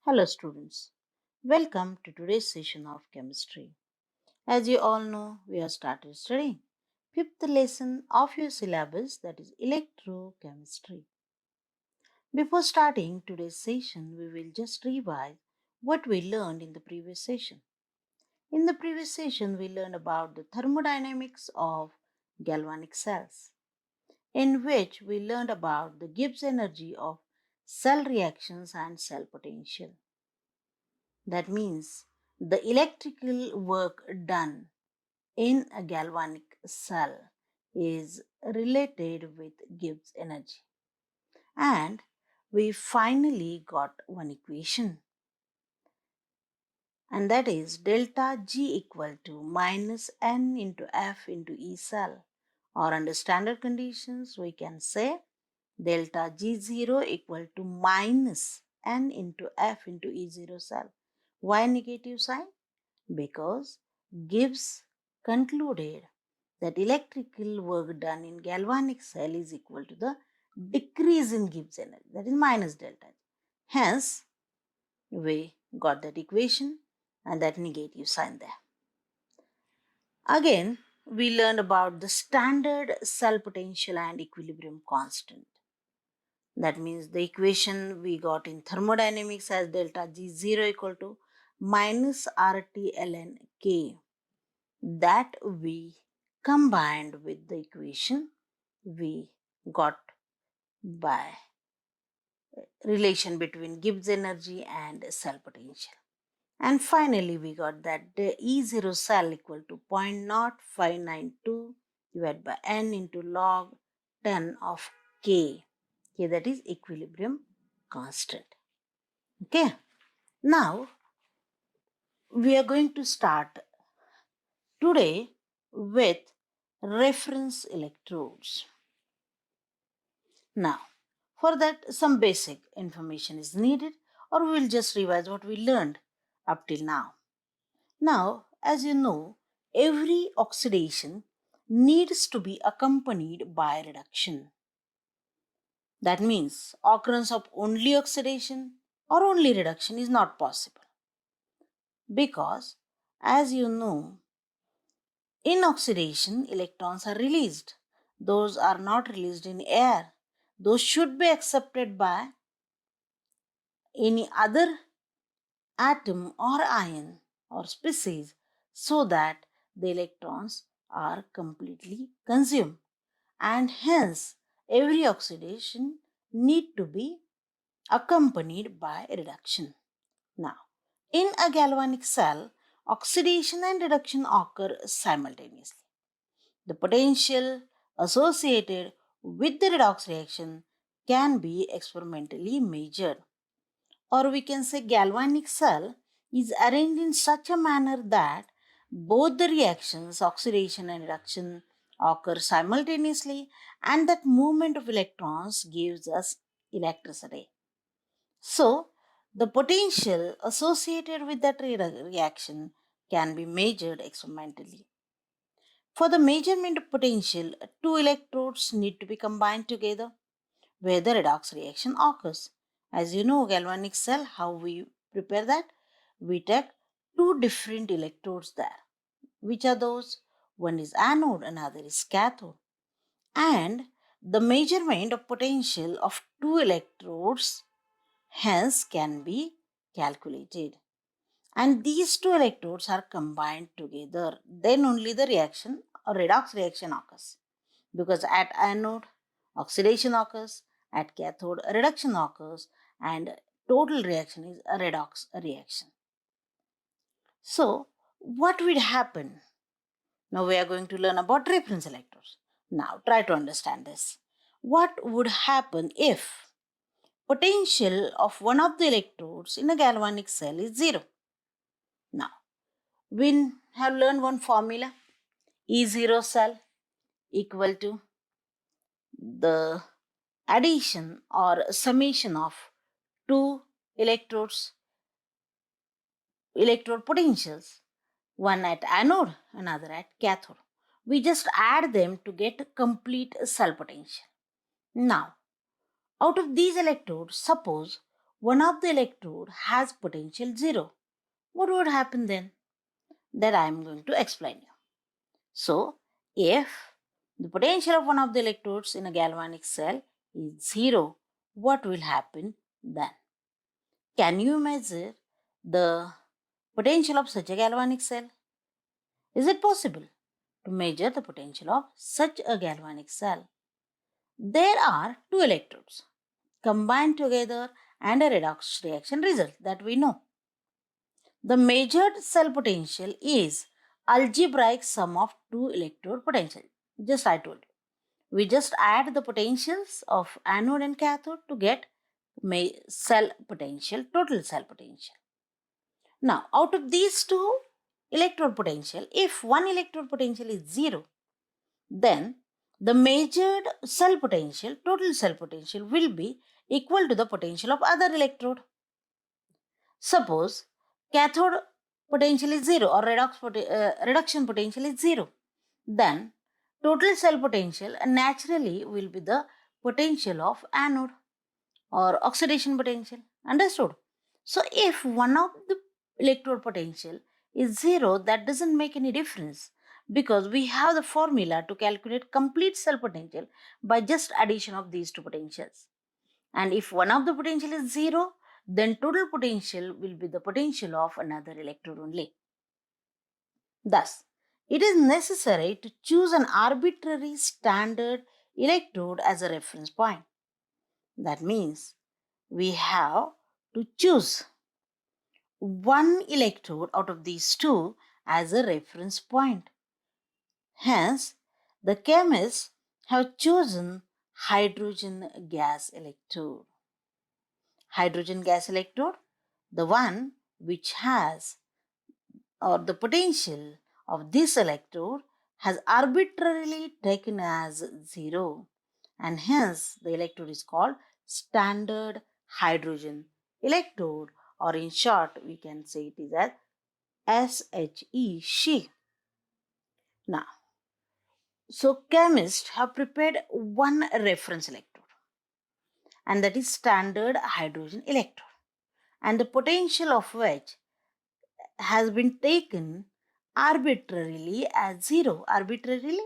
Hello students, welcome to today's session of chemistry. As you all know, we have started studying fifth lesson of your syllabus, that is electrochemistry. Before starting today's session, we will just revise what we learned in the previous session. In the previous session, we learned about the thermodynamics of galvanic cells, in which we learned about the Gibbs energy of cell reactions and cell potential. That means the electrical work done in a galvanic cell is related with Gibbs energy. And we finally got one equation, and that is delta G equal to minus N into F into E cell. Or under standard conditions, we can say delta G0 equal to minus N into F into E0 cell. Why negative sign? Because Gibbs concluded that electrical work done in galvanic cell is equal to the decrease in Gibbs energy, that is minus delta. Hence, we got that equation and that negative sign there. Again, we learned about the standard cell potential and equilibrium constant. That means the equation we got in thermodynamics as delta G0 equal to minus RT ln K, that we combined with the equation we got by relation between Gibbs energy and cell potential. And finally, we got that the E0 cell equal to 0.0592 divided by N into log 10 of K. K, that is equilibrium constant. Okay. Now, we are going to start today with reference electrodes. Now, for that, some basic information is needed, or we will just revise what we learned up till now. Now, as you know, every oxidation needs to be accompanied by reduction. That means occurrence of only oxidation or only reduction is not possible. Because, as you know, in oxidation, electrons are released. Those are not released in air. Those should be accepted by any other atom or ion or species so that the electrons are completely consumed, and hence every oxidation need to be accompanied by reduction. Now, in a galvanic cell, oxidation and reduction occur simultaneously. The potential associated with the redox reaction can be experimentally measured. Or we can say galvanic cell is arranged in such a manner that both the reactions, oxidation and reduction, occur simultaneously, and that movement of electrons gives us electricity. So, the potential associated with that reaction can be measured experimentally. For the measurement of potential, two electrodes need to be combined together where the redox reaction occurs. As you know, galvanic cell, how we prepare that? We take two different electrodes there. Which are those? One is anode, another is cathode. And the measurement of potential of two electrodes hence can be calculated. And these two electrodes are combined together. Then only the reaction or redox reaction occurs. Because at anode, oxidation occurs, at cathode, reduction occurs, and total reaction is a redox reaction. So, what would happen? Now we are going to learn about reference electrodes. Now, try to understand this. What would happen if potential of one of the electrodes in a galvanic cell is 0? Now, we have learned one formula. E0 cell equal to the addition or summation of two electrodes, electrode potentials, one at anode, another at cathode. We just add them to get complete cell potential. Now, out of these electrodes, suppose one of the electrode has potential 0, what would happen then? That I am going to explain you. So, if the potential of one of the electrodes in a galvanic cell is 0, what will happen then? Can you measure the potential of such a galvanic cell? Is it possible to measure the potential of such a galvanic cell? There are two electrodes combined together and a redox reaction result that we know. The measured cell potential is algebraic sum of two electrode potential. Just I told you. We just add the potentials of anode and cathode to get cell potential, total cell potential. Now, out of these two electrode potential, if one electrode potential is 0, then the measured cell potential, total cell potential, will be equal to the potential of other electrode. Suppose cathode potential is 0 or reduction potential is 0, then total cell potential naturally will be the potential of anode or oxidation potential. Understood? So if one of the electrode potential is 0, that doesn't make any difference because we have the formula to calculate complete cell potential by just addition of these two potentials. And if one of the potential is 0, then total potential will be the potential of another electrode only. Thus, it is necessary to choose an arbitrary standard electrode as a reference point. That means we have to choose one electrode out of these two as a reference point. Hence, the chemists have chosen hydrogen gas electrode. Hydrogen gas electrode, the one which has or the potential of this electrode has arbitrarily taken as 0, and hence the electrode is called standard hydrogen electrode, or in short we can say it is as SHE. Now, so chemists have prepared one reference electrode, and that is standard hydrogen electrode, and the potential of which has been taken arbitrarily as 0. Arbitrarily,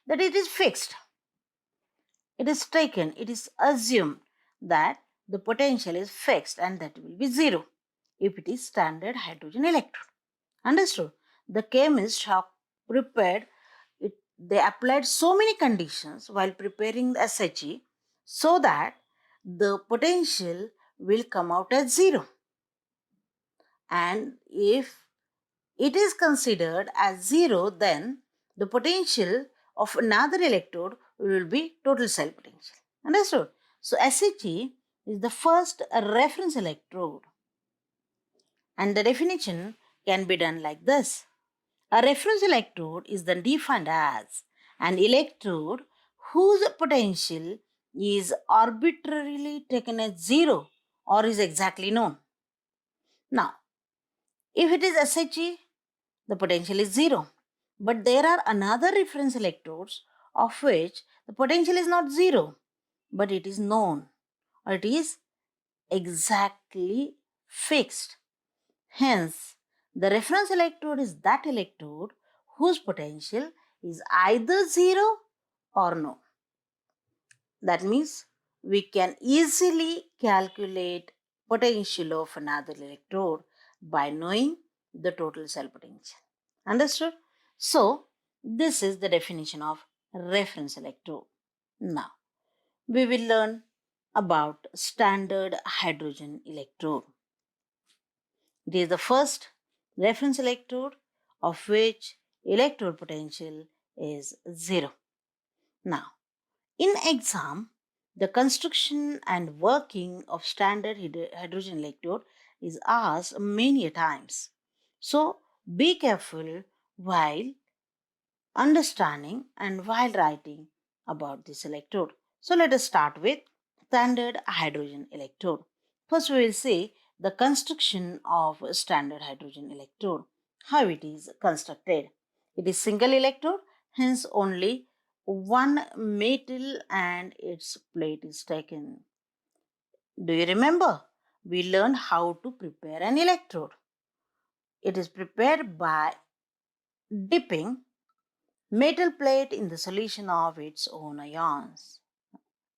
that it is fixed. It is taken, it is assumed that the potential is fixed and that will be 0 if it is standard hydrogen electrode. Understood? The chemists have prepared it, they applied so many conditions while preparing the SHE so that the potential will come out as 0. And if it is considered as 0, then the potential of another electrode will be total cell potential. Understood? So SHE is the first reference electrode, and the definition can be done like this. A reference electrode is then defined as an electrode whose potential is arbitrarily taken as 0 or is exactly known. Now, if it is SHE, the potential is 0. But there are another reference electrodes of which the potential is not 0, but it is known or it is exactly fixed. Hence, the reference electrode is that electrode whose potential is either 0 or no. That means we can easily calculate potential of another electrode by knowing the total cell potential. Understood? So, this is the definition of reference electrode. Now, we will learn about standard hydrogen electrode. It is the first reference electrode of which electrode potential is 0. Now, in exam, the construction and working of standard hydrogen electrode is asked many times. So, be careful while understanding and while writing about this electrode. So, let us start with standard hydrogen electrode. First, we will see the construction of a standard hydrogen electrode, how it is constructed. It is single electrode, hence only one metal and its plate is taken. Do you remember? we learned how to prepare an electrode. It is prepared by dipping metal plate in the solution of its own ions.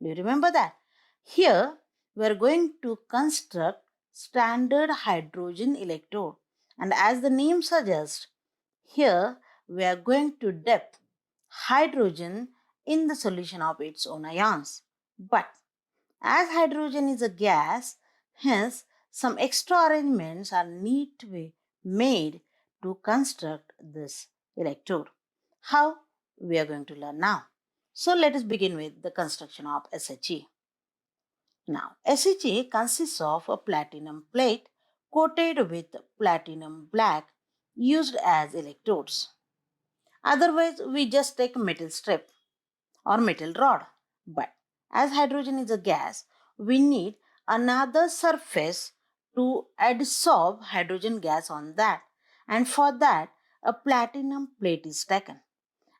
Do you remember that? Here we are going to construct standard hydrogen electrode, and as the name suggests, here we are going to dip hydrogen in the solution of its own ions. But as hydrogen is a gas, hence some extra arrangements are need to be made to construct this electrode. How? We are going to learn now. So let us begin with the construction of SHE. Now, SHE consists of a platinum plate coated with platinum black used as electrodes. Otherwise, we just take metal strip or metal rod. But as hydrogen is a gas, we need another surface to adsorb hydrogen gas on that. And for that, a platinum plate is taken.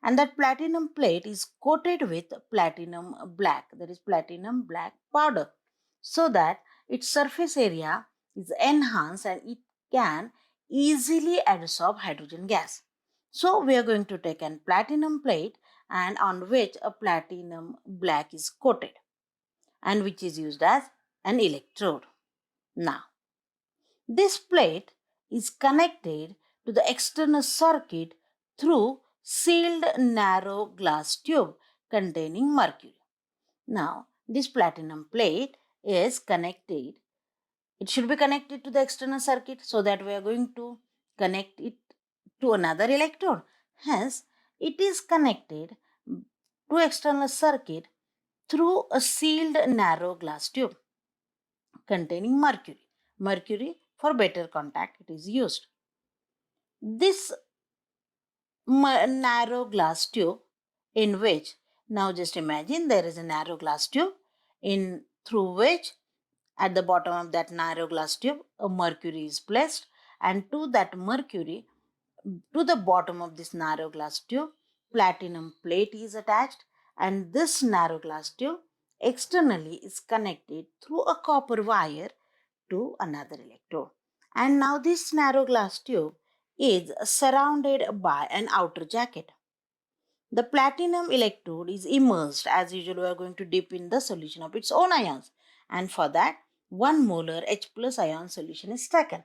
And that platinum plate is coated with platinum black, that is platinum black powder, so that its surface area is enhanced and it can easily adsorb hydrogen gas. So we are going to take a platinum plate and on which a platinum black is coated and which is used as an electrode. Now, this plate is connected to the external circuit through sealed narrow glass tube containing mercury. Now, this platinum plate is connected. It should be connected to the external circuit, so that we are going to connect it to another electrode. Hence, it is connected to external circuit through a sealed narrow glass tube containing mercury. Mercury, for better contact, it is used. This narrow glass tube in which, now just imagine there is a narrow glass tube in through which at the bottom of that narrow glass tube a mercury is placed, and to that mercury, to the bottom of this narrow glass tube, platinum plate is attached, and this narrow glass tube externally is connected through a copper wire to another electrode. And now this narrow glass tube is surrounded by an outer jacket. The platinum electrode is immersed. As usual, we are going to dip in the solution of its own ions, and for that 1 molar H plus ion solution is taken,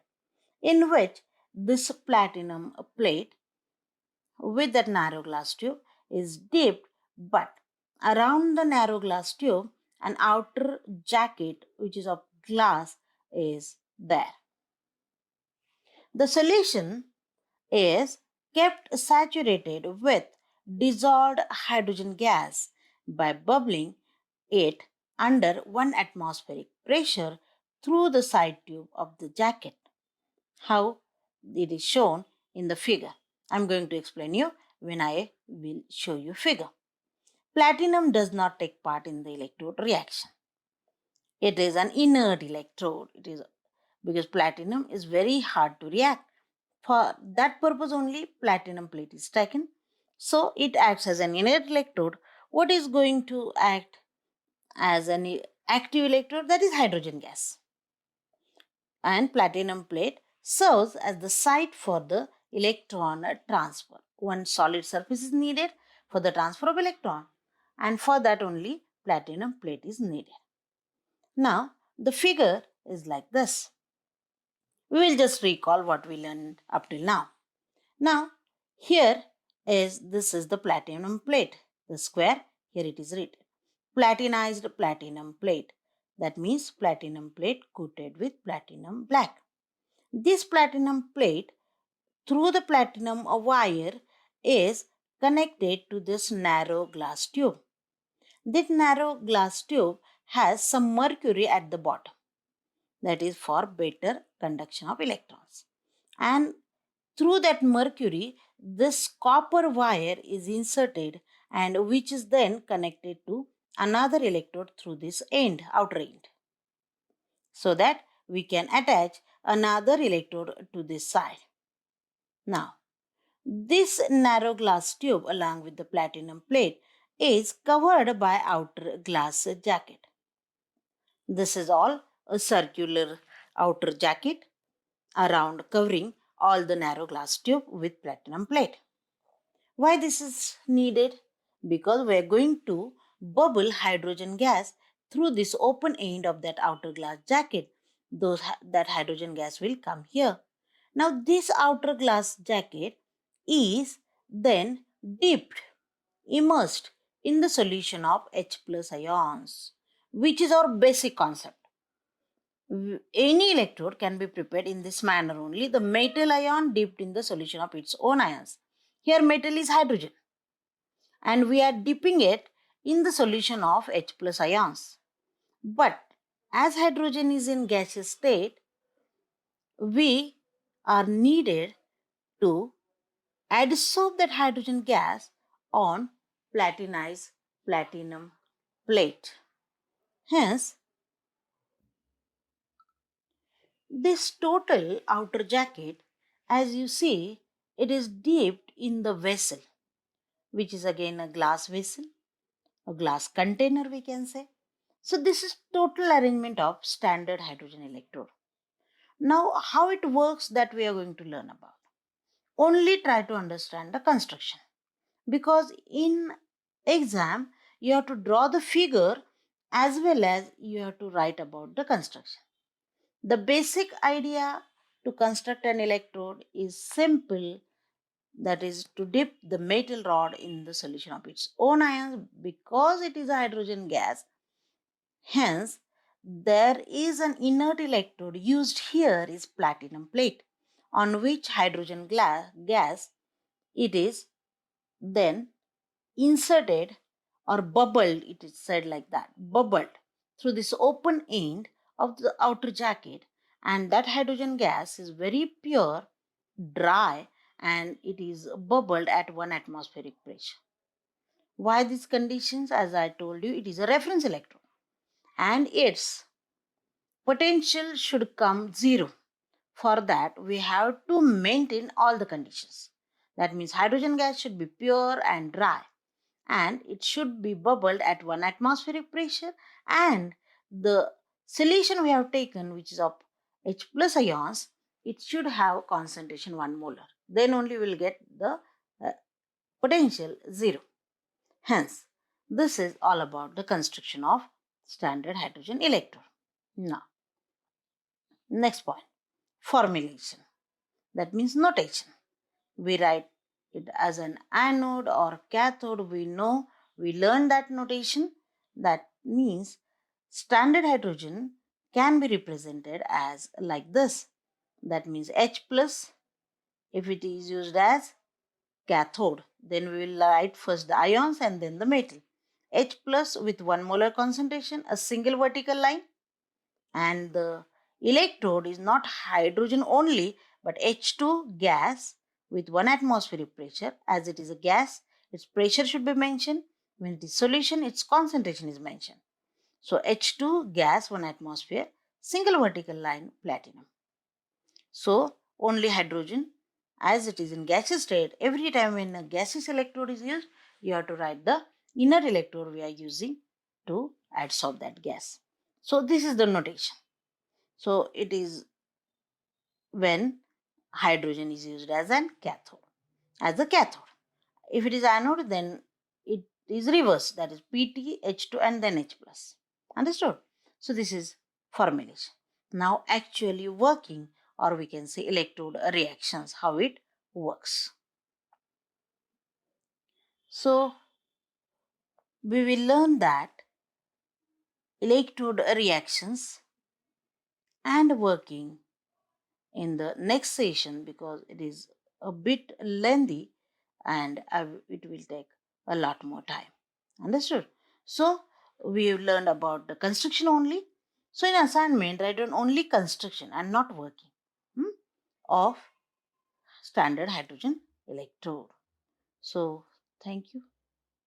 in which this platinum plate with that narrow glass tube is dipped, but around the narrow glass tube an outer jacket which is of glass is there. The solution is kept saturated with dissolved hydrogen gas by bubbling it under 1 atmospheric pressure through the side tube of the jacket. How it is shown in the figure. I am going to explain you when I will show you figure. Platinum does not take part in the electrode reaction. It is an inert electrode. It is because platinum is very hard to react. For that purpose only platinum plate is taken. So it acts as an inert electrode. What is going to act as an active electrode? That is hydrogen gas. And platinum plate serves as the site for the electron transfer. One solid surface is needed for the transfer of electron, and for that only platinum plate is needed. Now the figure is like this. We will just recall what we learned up till now. Now here this is the platinum plate, the square. Here it is written platinized platinum plate. That means platinum plate coated with platinum black. This platinum plate through the platinum wire is connected to this narrow glass tube. This narrow glass tube has some mercury at the bottom, that is for better conduction of electrons. And through that mercury, this copper wire is inserted, and which is then connected to another electrode through this end, outer end, so that we can attach another electrode to this side. Now, this narrow glass tube along with the platinum plate is covered by outer glass jacket. This is all a circular outer jacket around covering all the narrow glass tube with platinum plate. Why this is needed? Because we are going to bubble hydrogen gas through this open end of that outer glass jacket. That hydrogen gas will come here. Now this outer glass jacket is then dipped, immersed in the solution of H plus ions, which is our basic concept. Any electrode can be prepared in this manner only. The metal ion dipped in the solution of its own ions. Here metal is hydrogen and we are dipping it in the solution of H plus ions. But as hydrogen is in gaseous state, we are needed to adsorb that hydrogen gas on platinized platinum plate. Hence, this total outer jacket, as you see, it is dipped in the vessel, which is again a glass vessel, a glass container we can say. So this is total arrangement of standard hydrogen electrode. Now how it works that we are going to learn about. Only try to understand the construction, because in exam you have to draw the figure as well as you have to write about the construction. The basic idea to construct an electrode is simple, that is to dip the metal rod in the solution of its own ions. Because it is a hydrogen gas, hence there is an inert electrode used here is platinum plate, on which hydrogen gas it is then inserted or bubbled, it is said like that, bubbled through this open end of the outer jacket, and that hydrogen gas is very pure, dry, and it is bubbled at 1 atmospheric pressure. Why these conditions? As I told you, it is a reference electrode and its potential should come zero. For that, we have to maintain all the conditions. That means hydrogen gas should be pure and dry, and it should be bubbled at 1 atmospheric pressure, and the solution we have taken, which is of H plus ions, it should have concentration 1 molar. Then only we will get the potential 0. Hence, this is all about the construction of standard hydrogen electrode. Now, next point, formulation. That means notation. We write it as an anode or cathode. We know, we learn that notation. That means standard hydrogen can be represented as like this. That means H plus if it is used as cathode. Then we will write first the ions and then the metal. H plus with 1 molar concentration, a single vertical line, and the electrode is not hydrogen only but H2 gas with 1 atmospheric pressure. As it is a gas, its pressure should be mentioned. When it is solution, its concentration is mentioned. So H2 gas 1 atmosphere, single vertical line, platinum. So only hydrogen, as it is in gaseous state. Every time when a gaseous electrode is used, you have to write the inert electrode we are using to adsorb that gas. So this is the notation. So it is when hydrogen is used as a cathode. If it is anode, then it is reverse, that is Pt, H2 and then H plus. Understood? So this is formulation. Now actually working, or we can say electrode reactions, how it works. So we will learn that electrode reactions and working in the next session, because it is a bit lengthy and it will take a lot more time. Understood? So we have learned about the construction only. So in assignment, write down only construction and not working of standard hydrogen electrode. So thank you.